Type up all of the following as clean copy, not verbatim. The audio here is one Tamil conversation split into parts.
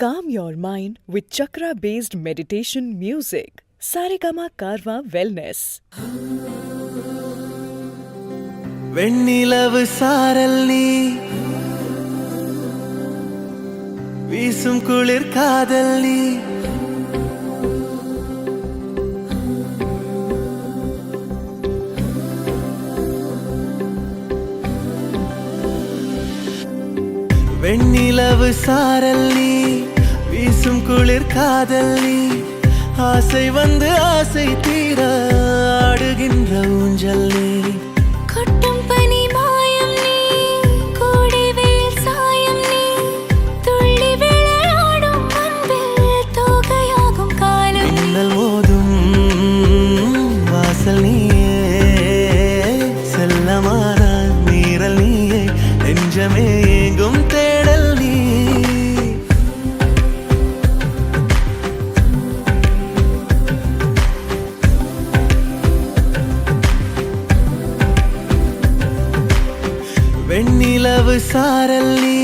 Calm your mind with chakra-based meditation music. Saregama Karwa Wellness. வெண்ணிலவு சாரல் நீ வீசும் குளிர் காதல் நீ வெண்ணிலவு சாரல் நீ வீசும் குளிர் காதல் நீ ஆசை வந்து ஆசை தீர ஆடுகின்ற ஊஞ்சல் நீ கொட்டும் பனி மாயம் நீ கோடை வெயில் சாயம் நீ துள்ளி விளையாடும் அன்பில் தோகையாகும் காலம் மின்னல் மோதும் வாசல் நீயே செல்லமான நீரல் நீயே நெஞ்சமே எங்கும் தேடல் நீ வெண்ணிலவு சாரல் நீ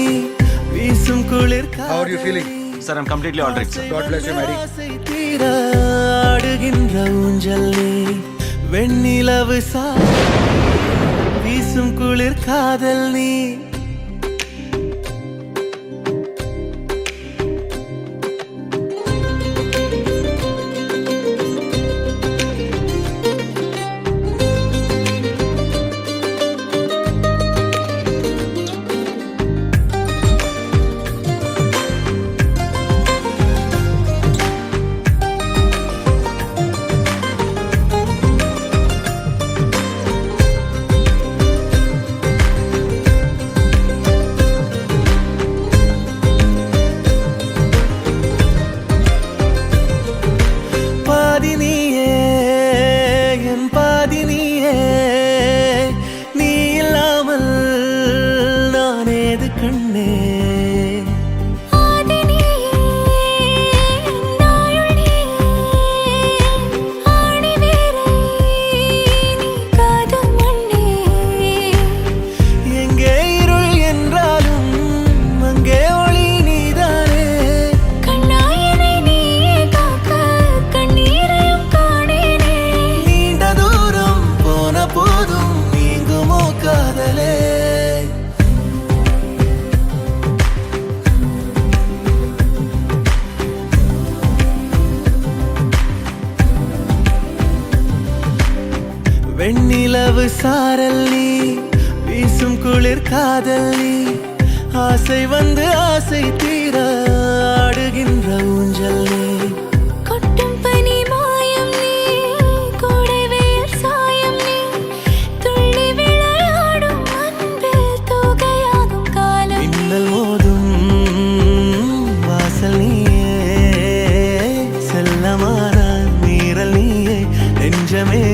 வீசும் குளிர் How are you feeling? Sir, I'm completely all right, sir. God bless you, Mary. ஆசை தீர ஆடுகின்ற ஊஞ்சல் நீ வெண்ணிலவு சாரல் வீசும் குளிர் காதல் நீ பாதினியே என் பாதினியே நீ இல்லாமல் நான் ஏது கண்ணே ஆதினியே நாயுள் நீயே ஆணி வேரை நீ காதும் மண்ணே எங்கே இருள் என்றாலும் அங்கே ஒளி நீதானே கண்ணாயனை நீயே காக்க கண்ணீரையும் காணேனே நீண்ட தூரம் போன போதும் நீங்குமோ காதலே வெண்ணிலவு சாரல் நீ வீசும் குளிர் காதல் நீ ஆசை வந்து ஆசை தீர ஆடுகின்ற ஊஞ்சல் நீ கொட்டும் பனி மாயம் நீ கோடை வெயில் சாயம் நீ துள்ளி விளையாடும் அன்பில் தோகையாகும் காலம் மின்னல் மோதும் வாசல் நீயே செல்லமான நீரல் நீயே நெஞ்சமே